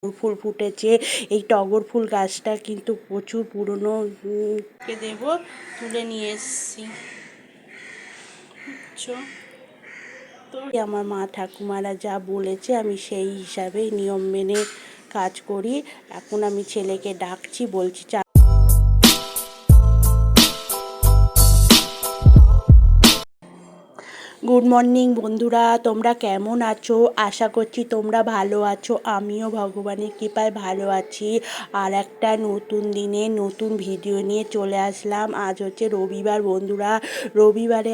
ফুল ফুটেছে। এই টগর ফুল গাছটা কিন্তু প্রচুর পুরনো। দেব তুলে নিয়ে এসছি। তো আমার মা ঠাকুমারা যা বলেছে আমি সেই হিসাবে নিয়ম মেনে কাজ করি। এখন আমি ছেলেকে ডাকছি, বলছি গুড মর্নিং বন্ধুরা, তোমরা কেমন আছো? আশা করছি তোমরা ভালো আছো। আমিও ভগবানের কৃপায় ভালো আছি। আর একটা নতুন দিনে নতুন ভিডিও নিয়ে চলে আসলাম। আজ হচ্ছে রবিবার বন্ধুরা। রবিবারে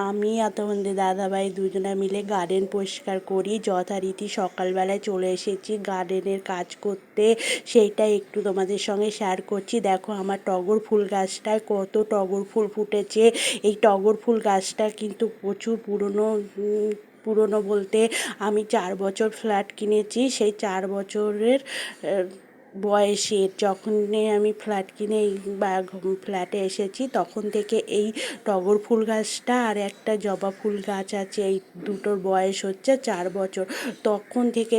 আমি আর তোমাদের দাদাভাই দুজনে মিলে গার্ডেন পরিষ্কার করি। যথারীতি সকালবেলায় চলে এসেছি গার্ডেনের কাজ করতে, সেইটা একটু তোমাদের সঙ্গে শেয়ার করছি। দেখো আমার টগর ফুল গাছটায় কত টগর ফুল ফুটেছে। এই টগর ফুল গাছটা কিন্তু প্রচুর পুরনো বলতে আমি 4 বছর ফ্ল্যাট কিনেছি। সেই 4 বছরের বয়সের যখনই আমি ফ্ল্যাট কিনে ফ্ল্যাটে এসেছি তখন থেকে এই টগর ফুল গাছটা আর একটা জবা ফুল গাছ আছে, এই দুটোর বয়স হচ্ছে 4 বছর। তখন থেকে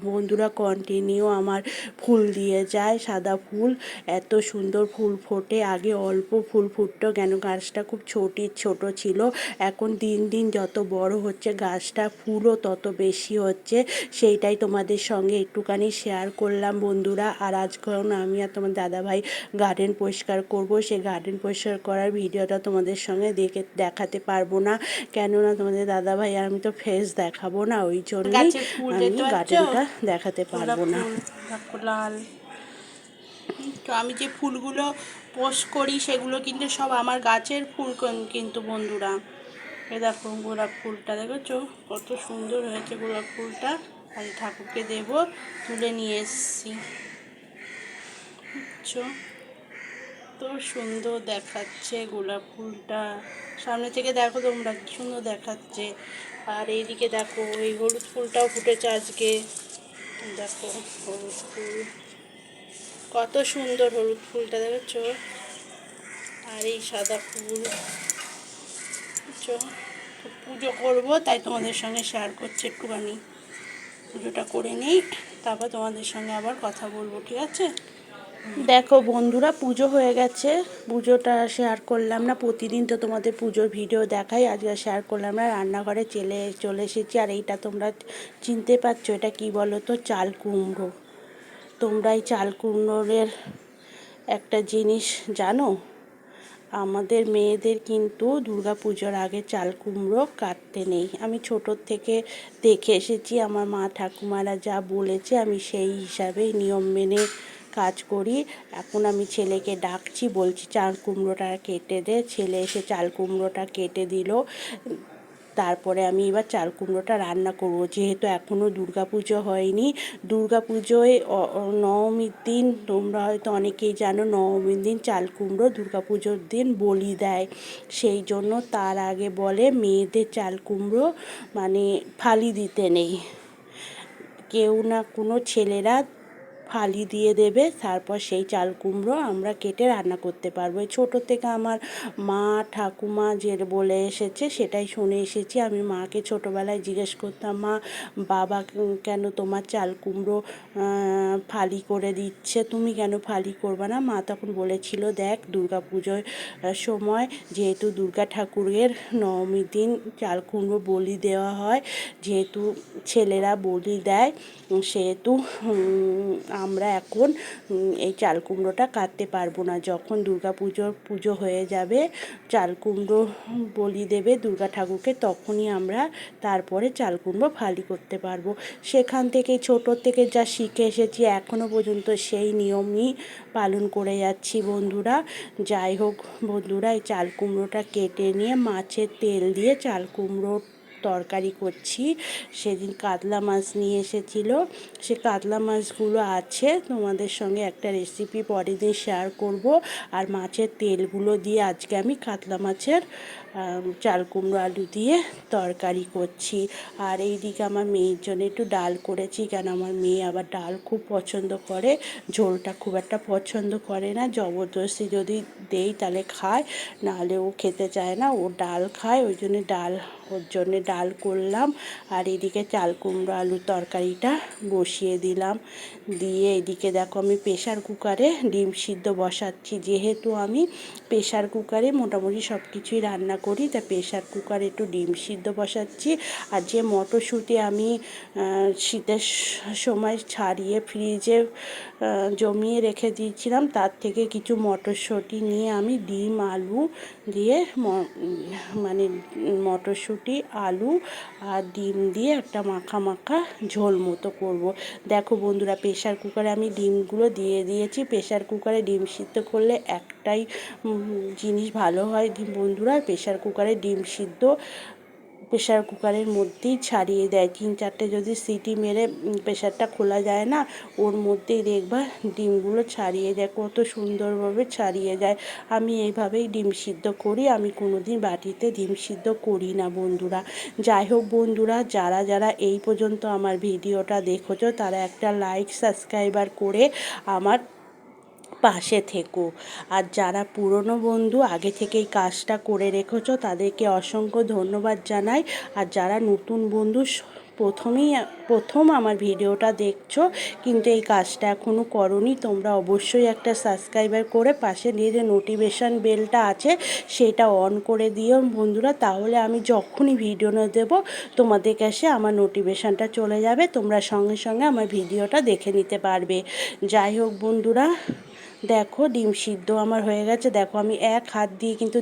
বন্ধুরা কন্টিনিউ আমার ফুল দিয়ে যায়, সাদা ফুল। এত সুন্দর ফুল ফোটে। আগে অল্প ফুল ফুটতো কেন গাছটা খুব ছোট ছিল। এখন দিন দিন যত বড় হচ্ছে গাছটা ফুলও তত বেশি হচ্ছে। সেইটাই তোমাদের সঙ্গে একটুখানি শেয়ার করলাম বন্ধুরা। আর আজকাল আমি আর তোমার দাদাভাই গার্ডেন পরিষ্কার করব। সেই গার্ডেন পরিষ্কার করার ভিডিওটা তোমাদের সঙ্গে দেখাতে পারবো না, কেননা তোমাদের দাদাভাই আর আমি তো ফেস দেখাবো না, ওই জন্যই আমি গার্ডেনটা দেখাতে পারবো না। লাল তো আমি যে ফুলগুলো পোস্ট করি সেগুলো কিন্তু সব আমার গাছের ফুল কিন্তু বন্ধুরা। এ দেখো গোলাপ ফুলটা দেখেছো কত সুন্দর হয়েছে গোলাপ ফুলটা। আজ ঠাকুরকে দেব, তুলে নিয়ে এসছি। বুঝছো তো সুন্দর দেখাচ্ছে গোলাপ ফুলটা। সামনে থেকে দেখো তোমরা কি সুন্দর দেখাচ্ছে। আর এইদিকে দেখো এই হলুদ ফুলটাও ফুটেছে আজকে। দেখো হলুদ ফুল কত সুন্দর, হলুদ ফুলটা দেখেছো। আর এই সাদা ফুল বুঝছো। পুজো করবো তাই তোমাদের সঙ্গে শেয়ার করছি। একটুখানি পুজোটা করে নিই, তারপর তোমাদের সঙ্গে আবার কথা বলবো, ঠিক আছে? দেখো বন্ধুরা পুজো হয়ে গেছে, পুজোটা শেয়ার করলাম না। প্রতিদিন তো তোমাদের পুজোর ভিডিও দেখাই, আজকে শেয়ার করলাম না। রান্নাঘরে চলে এসেছি। আর এইটা তোমরা চিনতে পারছো এটা কি বলো তো? চাল কুমড়ো। তোমরা এই চাল কুমড়োর একটা জিনিস জানো? আমাদের মেয়েদের কিন্তু দুর্গাপুজোর আগে চাল কুমড়ো কাটতে নেই। আমি ছোটোর থেকে দেখে এসেছি, আমার মা ঠাকুমারা যা বলেছে আমি সেই হিসাবেই নিয়ম মেনে কাজ করি। এখন আমি ছেলেকে ডাকছি, বলছি চাল কুমড়োটা কেটে দে। ছেলে এসে চাল কুমড়োটা কেটে দিল। তারপরে আমি এবার চাল কুমড়োটা রান্না করব। যেহেতু এখনও দুর্গাপুজো হয়নি, দুর্গাপুজোয় নবমীর দিন তোমরা হয়তো অনেকেই জানো, নবমীর দিন চাল কুমড়ো দুর্গাপুজোর দিন বলি দেয়। সেই জন্য তার আগে বলে মেয়েদের চাল কুমড়ো মানে ফালি দিতে নেই। কেউ না কোনো ছেলেরা ফালি দিয়ে দেবে, তারপর সেই চাল কুমড়ো আমরা কেটে রান্না করতে পারবো। ছোটো থেকে আমার মা ঠাকুমা যে বলে এসেছে সেটাই শুনে এসেছি। আমি মাকে ছোটোবেলায় জিজ্ঞেস করতাম, মা বাবা কেন তোমার চাল কুমড়ো ফালি করে দিচ্ছে, তুমি কেন ফালি করবে না? মা তখন বলেছিল, দেখ দুর্গাপুজোর সময় যেহেতু দুর্গা ঠাকুরের নবমীর দিন চাল কুমড়ো বলি দেওয়া হয়, যেহেতু ছেলেরা বলি দেয়, সেহেতু আমরা এখন এই চাল কুমড়োটা কাটতে পারবো না। যখন পুজো হয়ে যাবে, চাল কুমড়ো বলি দেবে দুর্গা ঠাকুরকে, তখনই আমরা তারপরে চাল কুমড়ো ফালি করতে পারবো। সেখান থেকে ছোটোর থেকে যা শিখে এসেছি এখনও পর্যন্ত সেই নিয়মই পালন করে যাচ্ছি বন্ধুরা। যাই হোক বন্ধুরা, এই চাল কুমড়োটা কেটে নিয়ে মাছের তেল দিয়ে চাল কুমড়ো তরকারি করছি। সেদিন কাতলা মাছ নিয়ে এসেছিলো, সে কাতলা মাছগুলো আছে, তোমাদের সঙ্গে একটা রেসিপি পরের দিন শেয়ার করব। আর মাছের তেলগুলো দিয়ে আজকে আমি কাতলা মাছের চাল কুমড়ো আলু দিয়ে তরকারি করছি। আর এইদিকে আমার মেয়ের জন্য একটু ডাল করেছি, কেন আমার মেয়ে আবার ডাল খুব পছন্দ করে, ঝোলটা খুব একটা পছন্দ করে না। জবরদস্তি যদি দেই তাহলে খায়, নাহলে ও খেতে চায় না, ও ডাল খায়, ওই জন্য ওর জন্যে ডাল করলাম। আর এদিকে চাল কুমড়ো আলুর তরকারিটা বসিয়ে দিলাম। দিয়ে এদিকে দেখো আমি প্রেশার কুকারে ডিম সিদ্ধ বসাচ্ছি। যেহেতু আমি প্রেশার কুকারে মোটামুটি সব কিছুই রান্না করি, তা প্রেশার কুকারে একটু ডিম সিদ্ধ বসাচ্ছি। আর যে মটরশুঁটি আমি শীতের সময় ছাড়িয়ে ফ্রিজে জমিয়ে রেখে দিয়েছিলাম, তার থেকে কিছু মটরশুঁটি নিয়ে আমি ডিম আলু দিয়ে মানে মটরশুঁটি আলু আর ডিম দিয়ে একটা মাখা মাখা ঝোল মতো করব। দেখো বন্ধুরা, প্রেশার কুকারে আমি ডিমগুলো দিয়ে দিয়েছি। প্রেশার কুকারে ডিম সিদ্ধ করলে একটাই জিনিস ভালো হয় বন্ধুরা, প্রেশার কুকারে ডিম সিদ্ধ প্রেশার কুকারের মধ্যেই ছাড়িয়ে দেয়। 3-4টে যদি সিটি মেরে প্রেশারটা খোলা যায় না, ওর মধ্যেই দেখবা ডিমগুলো ছাড়িয়ে যায়, কত সুন্দরভাবে ছাড়িয়ে যায়। আমি এইভাবেই ডিম সিদ্ধ করি, আমি কোনোদিন বাটিতে ডিম সিদ্ধ করি না বন্ধুরা। যাই হোক বন্ধুরা, যারা যারা এই পর্যন্ত আমার ভিডিওটা দেখেছো তারা একটা লাইক সাবস্ক্রাইবার করে আমার পাশে থেকো। আর যারা পুরনো বন্ধু আগে থেকে এই কাজটা করে রেখেছো তাদেরকে অসংখ্য ধন্যবাদ জানাই। আর যারা নতুন বন্ধু প্রথম আমার ভিডিওটা দেখছো কিন্তু এই কাজটা এখনও করোনি, তোমরা অবশ্যই একটা সাবস্ক্রাইবার করে পাশে নিয়ে যে নোটিফিকেশান বেলটা আছে সেটা অন করে দিও বন্ধুরা, তাহলে আমি যখনই ভিডিও দেবো তোমাদের কাছে আমার নোটিফিকেশানটা চলে যাবে, তোমরা সঙ্গে সঙ্গে আমার ভিডিওটা দেখে নিতে পারবে। যাই হোক বন্ধুরা, দেখো ডিম সিদ্ধ আমার হয়ে গেছে। দেখো আমি এক হাত দিয়ে কিন্তু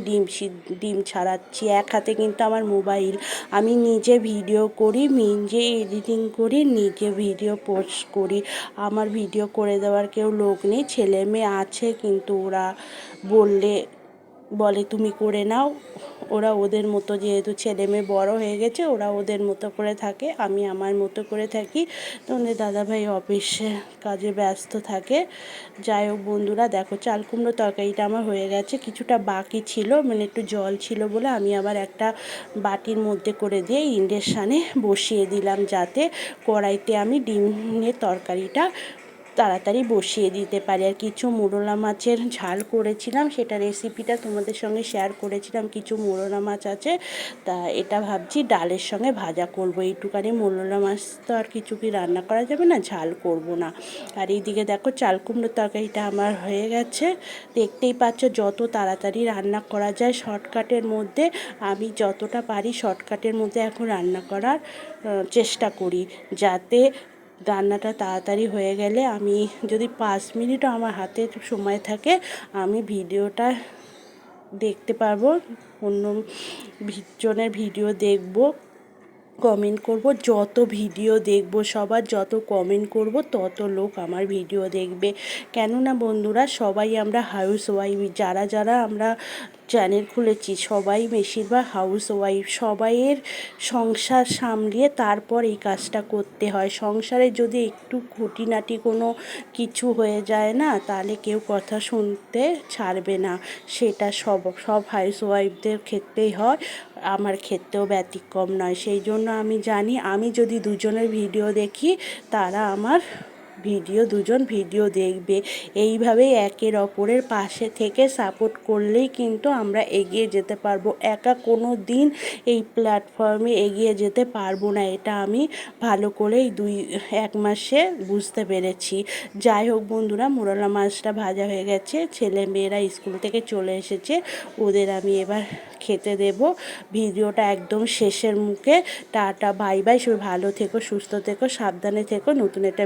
ডিম ছাড়াচ্ছি, এক হাতে কিন্তু আমার মোবাইল। আমি নিজে ভিডিও করি, নিজে এডিটিং করি, নিজে ভিডিও পোস্ট করি। আমার ভিডিও করে দেওয়ার কেউ লোক নেই, ছেলে মেয়ে আছে কিন্তু ওরা বলে তুমি করে নাও। ওরা ওদের মতো, যেহেতু ছেলে মেয়ে বড়ো হয়ে গেছে, ওরা ওদের মতো করে থাকে, আমি আমার মতো করে থাকি। তোমাদের দাদাভাই অফিসে কাজে ব্যস্ত থাকে। যাই হোক বন্ধুরা, দেখো চাল কুমড়ো তরকারিটা আমার হয়ে গেছে, কিছুটা বাকি ছিল, মানে একটু জল ছিল বলে আমি আবার একটা বাটির মধ্যে করে দিয়ে ইন্ডাকশানে বসিয়ে দিলাম, যাতে কড়াইতে আমি ডিমের তরকারিটা তাড়াতাড়ি বসিয়ে দিতে পারি। আর কিছু মোরলা মাছের ঝাল করেছিলাম, সেটা রেসিপিটা তোমাদের সঙ্গে শেয়ার করেছিলাম। কিছু মোরলা মাছ আছে, তা এটা ভাবছি ডালের সঙ্গে ভাজা করব। এইটুকানি মোরলা মাছ তো আর কিছু কি রান্না করা যাবে না, ঝাল করব না। আর এইদিকে দেখো চাল কুমড়োর তরকারিটা আমার হয়ে গেছে। দেখতেই পাচ্ছ যত তাড়াতাড়ি রান্না করা যায় শর্টকাটের মধ্যে, আমি যতটা পারি শর্টকাটের মধ্যে এখন রান্না করার চেষ্টা করি, যাতে রান্নাটা তাড়াতাড়ি হয়ে গেলে আমি যদি 5 মিনিটও আমার হাতে সময় থাকে আমি ভিডিওটা দেখতে পারবো, অন্য জনের ভিডিও দেখব, কমেন্ট করব। যত ভিডিও দেখব, সবার যত কমেন্ট করব তত লোক আমার ভিডিও দেখবে। কেননা বন্ধুরা, সবাই আমরা হাউস ওয়াইফ, যারা যারা আমরা চ্যানেল খুলেছি সবাই বেশিরভাগ হাউস ওয়াইফ, সবাইয়ের সংসার সামলিয়ে তারপর এই কাজটা করতে হয়। সংসারে যদি একটু খুঁটিনাটি কোনো কিছু হয়ে যায় না, তাহলে কেউ কথা শুনতে ছাড়বে না, সেটা সব হাউস ওয়াইফদের ক্ষেত্রেই হয়, আমার ক্ষেত্রেও ব্যতিক্রম নয়। সেই জন্য আমি জানি, আমি যদি দুজনের ভিডিও দেখি তারা আমার দুজন ভিডিও দেখবে। এইভাবেই একের অপরের পাশে থেকে সাপোর্ট করলেই কিন্তু আমরা এগিয়ে যেতে পারবো। একা কোনো দিন এই প্ল্যাটফর্মে এগিয়ে যেতে পারবো না, এটা আমি ভালো করেই 1 মাসে বুঝতে পেরেছি। যাই হোক বন্ধুরা, মোরলা মাছটা ভাজা হয়ে গেছে, ছেলে মেয়েরা স্কুল থেকে চলে এসেছে, ওদের আমি এবার খেতে দেব। ভিডিওটা একদম শেষের মুখে। টাটা, বাই বাই, সবাই ভালো থেকো, সুস্থ থেকো, সাবধানে থেকো। নতুন একটা